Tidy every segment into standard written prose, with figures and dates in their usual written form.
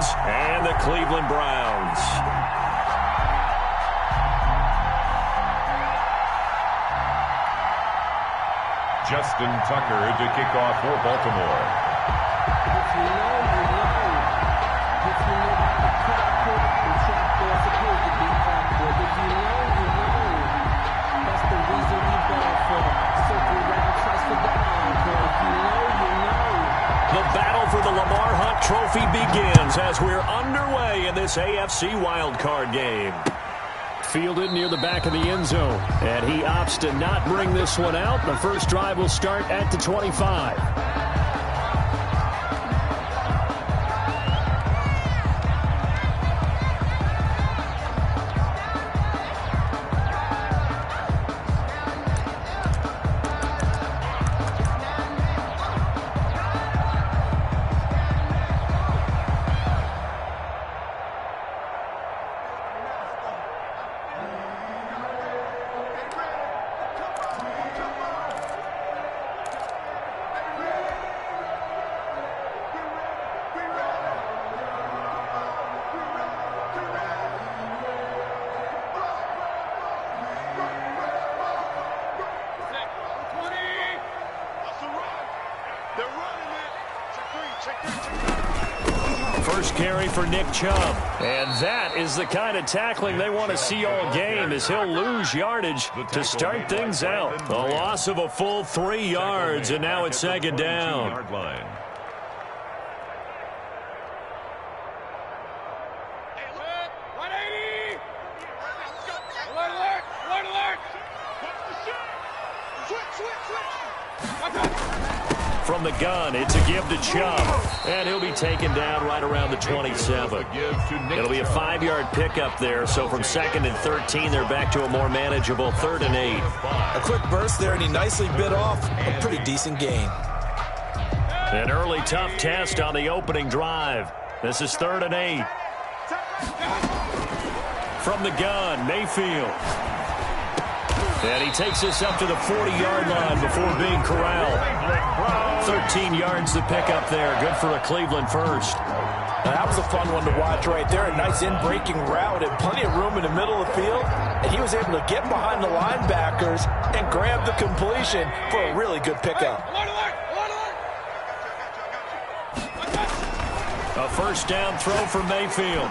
Ravens and the Cleveland Browns. Justin Tucker to kick off for Baltimore. If you know, you know. If you know how to crack it, the trap door's supposed to be awkward. If you know, you know. That's the reason we ball for. Circle round, trust the encore. If you know, you know. The battle for the Lamar Hunt Trophy begins as we're underway in this AFC wildcard game. Fielded near the back of the end zone, and he opts to not bring this one out. The first drive will start at the 25. First carry for Nick Chubb. And that is the kind of tackling they want to see all game, as he'll lose yardage to start things out. A loss of a full 3 yards, and now it's second down. From the gun, it's a give to Chubb, and he'll be taken down right around the 27. It'll be a 5-yard pickup there, so from 2nd and 13, they're back to a more manageable 3rd and 8. A quick burst there, and he nicely bit off a pretty decent gain. An early tough test on the opening drive. This is 3rd and 8. From the gun, Mayfield. And he takes this up to the 40-yard line before being corralled. 13 yards to pick up there. Good for a Cleveland first. Now, that was a fun one to watch right there. A nice in-breaking route and plenty of room in the middle of the field. And he was able to get behind the linebackers and grab the completion for a really good pickup. A first down throw for Mayfield.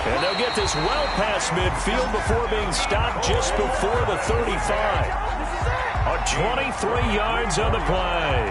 And they'll get this well past midfield before being stopped just before the 35. A 23 yards on the play.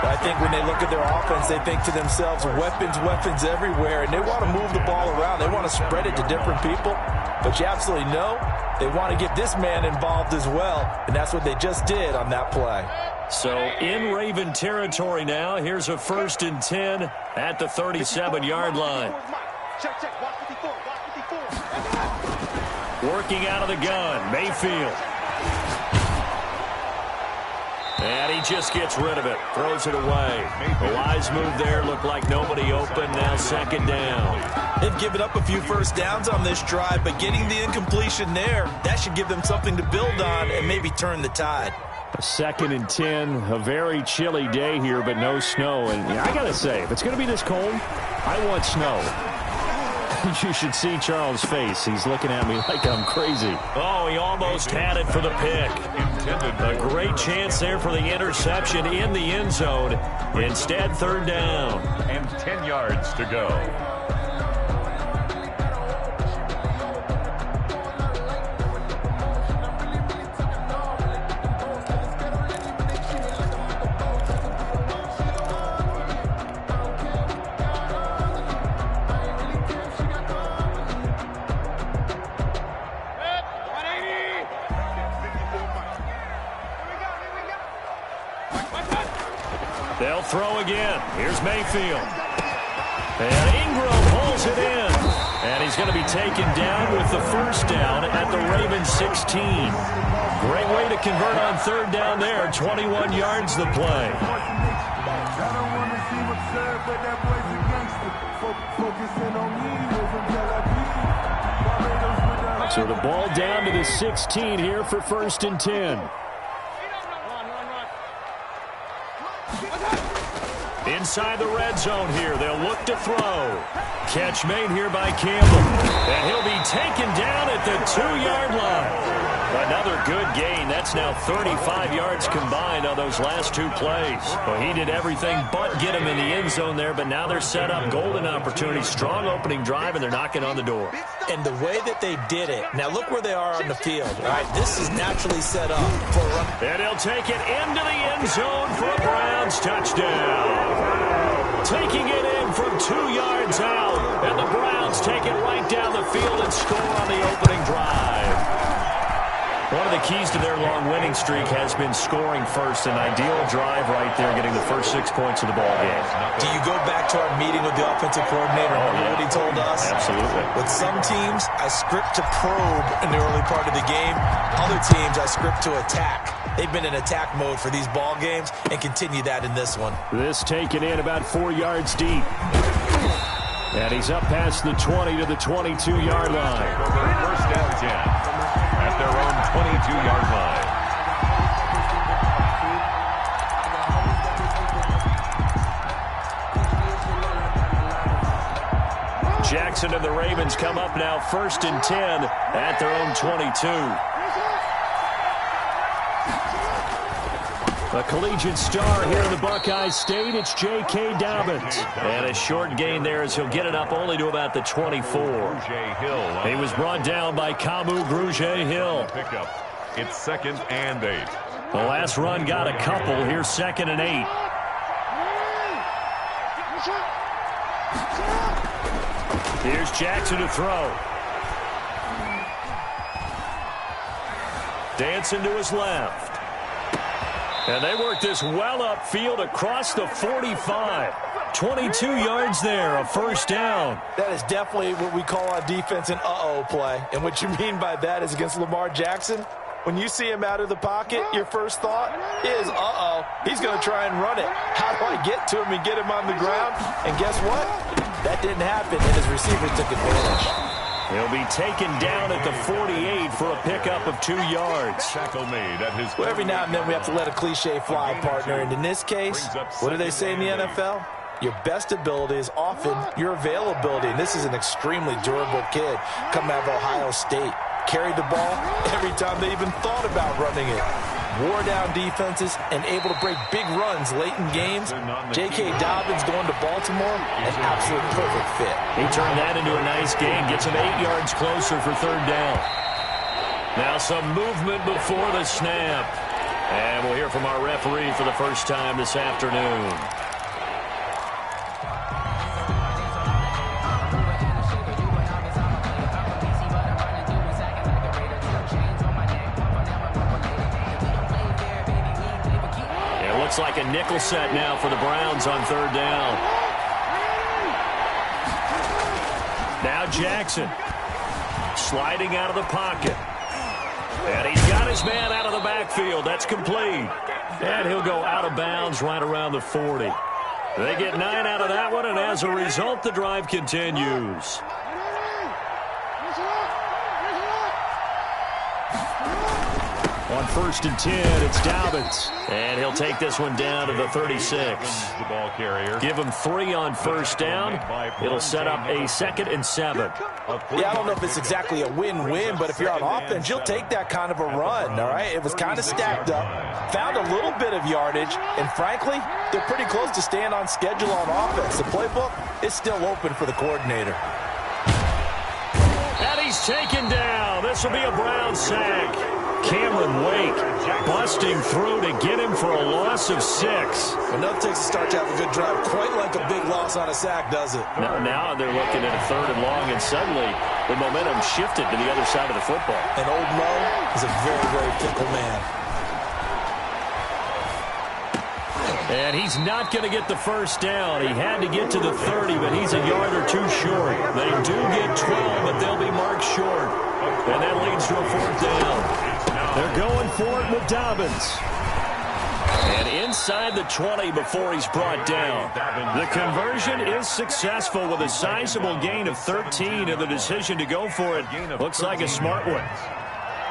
I think when they look at their offense, they think to themselves, weapons, weapons everywhere, and they want to move the ball around. They want to spread it to different people. But you absolutely know they want to get this man involved as well, and that's what they just did on that play. So in Raven territory now, here's a 1st and 10 at the 37-yard line. Working out of the gun, Mayfield. And he just gets rid of it, throws it away. A wise move there, looked like nobody open, now 2nd down. They've given up a few first downs on this drive, but getting the incompletion there, that should give them something to build on and maybe turn the tide. A 2nd and 10, a very chilly day here, but no snow. And I got to say, if it's going to be this cold, I want snow. You should see Charles' face. He's looking at me like I'm crazy. Oh, he almost had it for the pick. A great chance there for the interception in the end zone. Instead, 3rd down. And 10 yards to go. They'll throw again. Here's Mayfield. And Ingram pulls it in. And he's going to be taken down with the first down at the Ravens 16. Great way to convert on 3rd down there. 21 yards the play. So the ball down to the 16 here for 1st and 10. Inside the red zone here. They'll look to throw. Catch made here by Campbell. And he'll be taken down at the 2-yard line. Another good gain. That's now 35 yards combined on those last 2 plays. Well, he did everything but get him in the end zone there, but now they're set up. Golden opportunity, strong opening drive, and they're knocking on the door. And the way that they did it, now look where they are on the field. All right, this is naturally set up for a run. And he'll take it into the end zone for a Browns touchdown. Taking it in from 2 yards out, and the Browns take it right down the field and score on the opening drive. One of the keys to their long winning streak has been scoring first. An ideal drive right there, getting the first 6 points of the ball game. Do you go back to our meeting with the offensive coordinator? Remember what he told us? Absolutely. With some teams, I script to probe in the early part of the game. Other teams, I script to attack. They've been in attack mode for these ball games and continue that in this one. This taken in about 4 yards deep. And he's up past the 20 to the 22-yard line. First down 10. At their own 22-yard line. Jackson and the Ravens come up now 1st and 10 at their own 22. A collegiate star here in the Buckeye State, it's J.K. Dobbins. And a short gain there as he'll get it up only to about the 24. He was brought down by Kamu Grugier-Hill. Pickup. It's 2nd and 8. The last run got a couple. Here's 2nd and 8. Here's Jackson to throw. Dancing to his left. And they work this well upfield across the 45. 22 yards there, a first down. That is definitely what we call on defense an uh-oh play. And what you mean by that is against Lamar Jackson, when you see him out of the pocket, your first thought is, uh-oh, he's going to try and run it. How do I get to him and get him on the ground? And guess what? That didn't happen, and his receivers took advantage. He'll be taken down at the 48 for a pickup of 2 yards. Tackle made at his. Well, every now and then we have to let a cliche fly, partner. And in this case, what do they say in the NFL? Your best ability is often your availability. And this is an extremely durable kid coming out of Ohio State. Carried the ball every time they even thought about running it. Wore down defenses and able to break big runs late in games. J.K. Dobbins going to Baltimore, an absolute perfect fit. He turned that into a nice gain, gets him 8 yards closer for 3rd down. Now some movement before the snap. And we'll hear from our referee for the first time this afternoon. Looks like a nickel set now for the Browns on 3rd down. Now Jackson sliding out of the pocket. And he's got his man out of the backfield. That's complete. And he'll go out of bounds right around the 40. They get 9 out of that one, and as a result, the drive continues. On 1st and 10, it's Dobbins. And he'll take this one down to the 36. The ball carrier. Give him 3 on 1st down. It'll set up a 2nd and 7. Yeah, I don't know if it's exactly a win-win, but if you're on offense, you'll take that kind of a run, all right? It was kind of stacked up, found a little bit of yardage, and frankly, they're pretty close to staying on schedule on offense. The playbook is still open for the coordinator. And he's taken down. This will be a Brown sack. Cameron Wake busting through to get him for a loss of 6. Enough takes a start to have a good drive. Quite like a big loss on a sack, does it? Now they're looking at a 3rd and long, and suddenly the momentum shifted to the other side of the football. And old Mo is a very, very fickle man. And he's not going to get the first down. He had to get to the 30, but he's a yard or 2 short. They do get 12, but they'll be marked short. And that leads to a 4th down. They're going for it with Dobbins. And inside the 20 before he's brought down. The conversion is successful with a sizable gain of 13, and the decision to go for it looks like a smart one.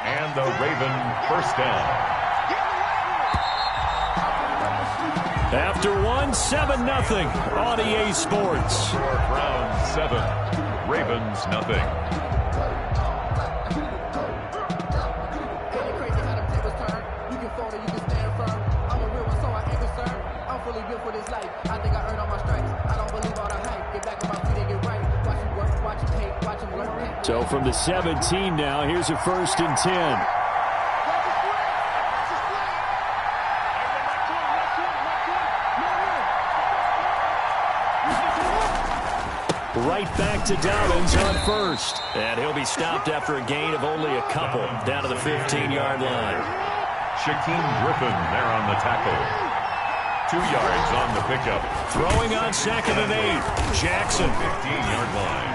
And the Raven 1st down. After one, 7-0 on EA Sports. Round 7, Ravens nothing. So from the 17 now, here's a 1st and 10. Right back to Dobbins on 1st. And he'll be stopped after a gain of only a couple down to the 15-yard line. Shaquem Griffin there on the tackle. 2 yards on the pickup. Throwing on 2nd and 8. Jackson. 15-yard line.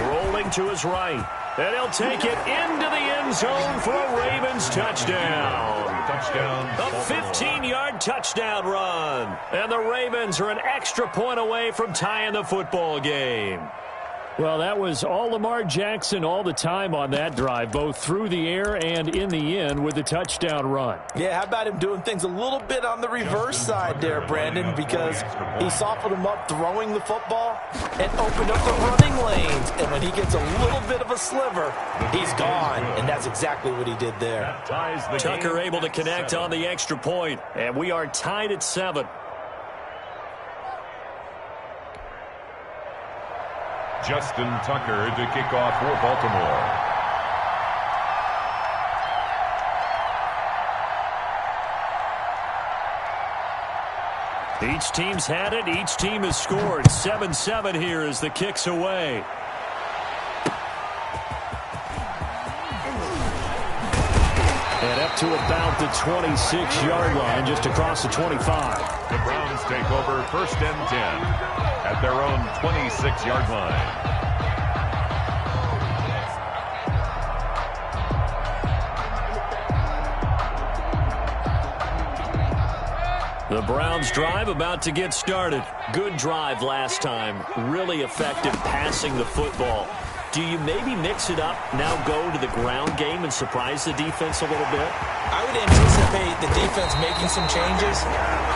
Rolling to his right. And he'll take it into the end zone for a Ravens touchdown. Touchdown. A 15-yard touchdown run. And the Ravens are an extra point away from tying the football game. Well, that was all Lamar Jackson all the time on that drive, both through the air and in the end with the touchdown run. Yeah, how about him doing things a little bit on the reverse side there, Brandon, because he softened him up throwing the football and opened up the running lanes. And when he gets a little bit of a sliver, he's gone. And that's exactly what he did there. Tucker able to connect on the extra point, and we are tied at 7. Justin Tucker to kick off for Baltimore. Each team's had it. Each team has scored. 7-7 here as the kick's away. And up to about the 26-yard line, just across the 25. The Browns take over 1st and 10 at their own 26-yard line. The Browns drive about to get started. Good drive last time. Really effective passing the football. Do you maybe mix it up, now go to the ground game and surprise the defense a little bit? I would anticipate the defense making some changes,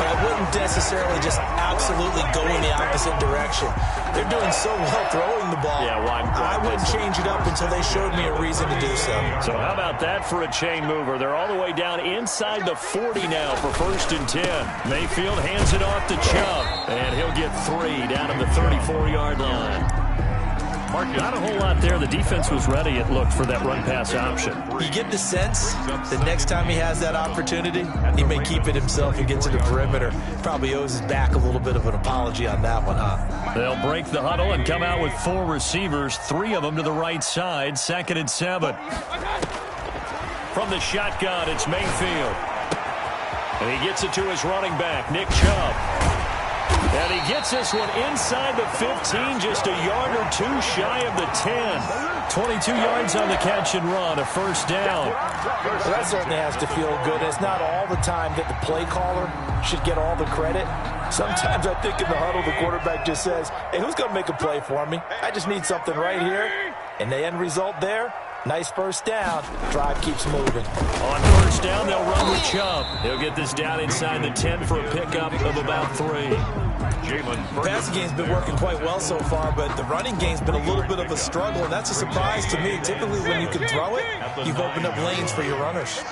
but I wouldn't necessarily just absolutely go in the opposite direction. They're doing so well throwing the ball. Yeah, well, I wouldn't change it up until they showed me a reason to do so. So how about that for a chain mover? They're all the way down inside the 40 now for 1st and 10. Mayfield hands it off to Chubb, and he'll get 3 down to the 34-yard line. Not a whole lot there. The defense was ready, it looked, for that run-pass option. You get the sense that next time he has that opportunity, he may keep it himself and get to the perimeter. Probably owes his back a little bit of an apology on that one, huh? They'll break the huddle and come out with 4 receivers, 3 of them to the right side, 2nd and 7. From the shotgun, it's Mayfield. And he gets it to his running back, Nick Chubb. And he gets this one inside the 15, just a yard or 2 shy of the 10. 22 yards on the catch and run, a 1st down. Well, that certainly has to feel good. It's not all the time that the play caller should get all the credit. Sometimes I think in the huddle, the quarterback just says, hey, who's going to make a play for me? I just need something right here. And the end result there, nice 1st down. Drive keeps moving. On 1st down, they'll run with Chubb. He'll get this down inside the 10 for a pickup of about 3. The passing game's been working quite well so far, but the running game's been a little bit of a struggle, and that's a surprise to me. Typically, when you can throw it, you've opened up lanes for your runners.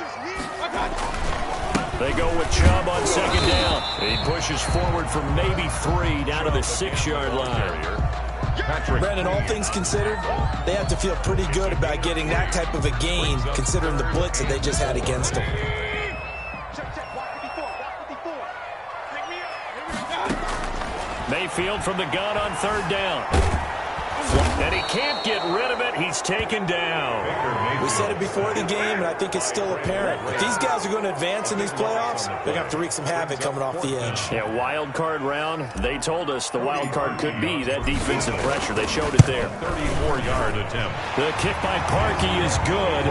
They go with Chubb on 2nd down. He pushes forward for maybe 3 down to the 6-yard line. Brandon, all things considered, they have to feel pretty good about getting that type of a gain, considering the blitz that they just had against them. Mayfield from the gun on 3rd down. And he can't get rid of it. He's taken down. We said it before the game, and I think it's still apparent. If these guys are going to advance in these playoffs, they're going to have to wreak some havoc coming off the edge. Yeah, wild card round. They told us the wild card could be that defensive pressure. They showed it there. 34-yard attempt. The kick by Parkey is good,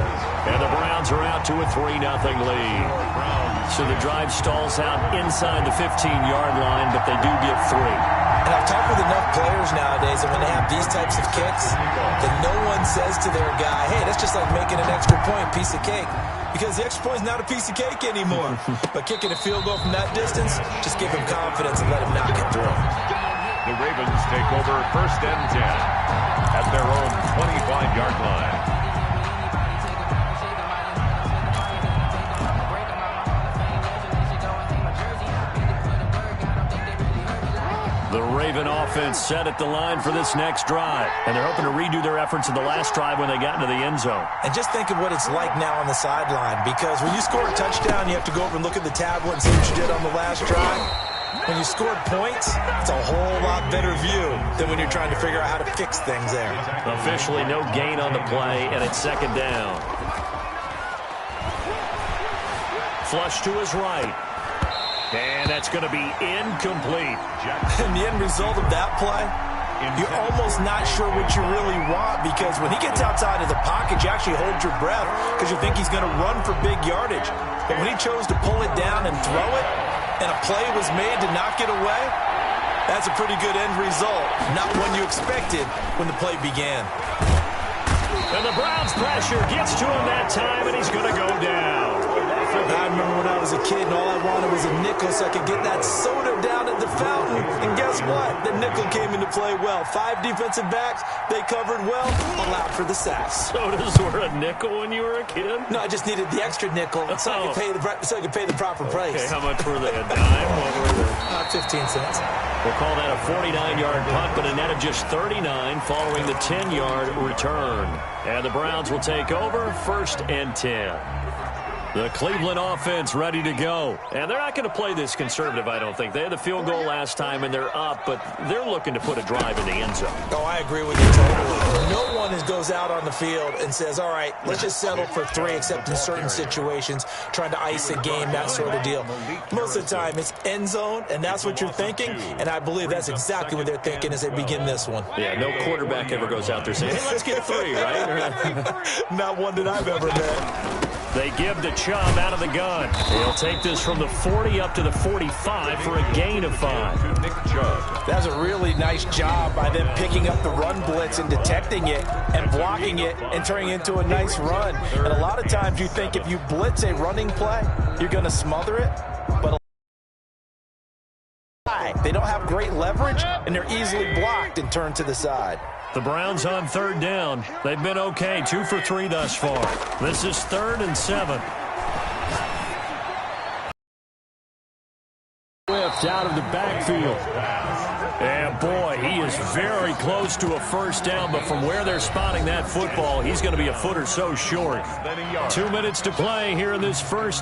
and the Browns are out to a 3-0 lead. So the drive stalls out inside the 15-yard line, but they do get 3. And I've talked with enough players nowadays, and when they have these types of kicks, then no one says to their guy, hey, that's just like making an extra point, piece of cake. Because the extra point is not a piece of cake anymore. But kicking a field goal from that distance, just give him confidence and let him knock it through. The Ravens take over 1st and 10 at their own 25-yard line. The Raven offense set at the line for this next drive, and they're hoping to redo their efforts in the last drive when they got into the end zone. And just think of what it's like now on the sideline, because when you score a touchdown, you have to go over and look at the tablet and see what you did on the last drive. When you scored points, it's a whole lot better view than when you're trying to figure out how to fix things there. Officially no gain on the play, and it's 2nd down. Flush to his right. And that's going to be incomplete. And the end result of that play, you're almost not sure what you really want, because when he gets outside of the pocket, you actually hold your breath because you think he's going to run for big yardage. But when he chose to pull it down and throw it, and a play was made to knock it away, that's a pretty good end result. Not one you expected when the play began. And the Browns pressure gets to him that time, and he's going to go down. I remember when I was a kid and all I wanted was a nickel so I could get that soda down at the fountain. And guess what? The nickel came into play well. 5 defensive backs, they covered well, allowed for the sacks. Sodas were a nickel when you were a kid? No, I just needed the extra nickel so I could pay the proper price. Okay, how much were they? A dime? What were they? 15 cents. We'll call that a 49-yard punt, but a net of just 39 following the 10-yard return. And the Browns will take over 1st and 10. The Cleveland offense ready to go. And they're not going to play this conservative, I don't think. They had the field goal last time, and they're up, but they're looking to put a drive in the end zone. Oh, I agree with you totally. No one goes out on the field and says, all right, let's just settle for 3, except in certain situations, trying to ice a game, that sort of deal. Most of the time, it's end zone, and that's what you're thinking, and I believe that's exactly what they're thinking as they begin this one. Yeah, no quarterback ever goes out there saying, hey, let's get 3, right? Not one that I've ever met. They give to Chubb out of the gun. He'll take this from the 40 up to the 45 for a gain of 5. Nick Chubb. That was a really nice job by them picking up the run blitz and detecting it and blocking it and turning it into a nice run. And a lot of times you think if you blitz a running play, you're going to smother it. But they don't have great leverage, and they're easily blocked and turned to the side. The Browns on 3rd down. They've been okay, 2 for 3 thus far. This is 3rd and 7. Whipped out of the backfield. And boy, he is very close to a 1st down, but from where they're spotting that football, he's going to be a foot or so short. 2 minutes to play here in this 1st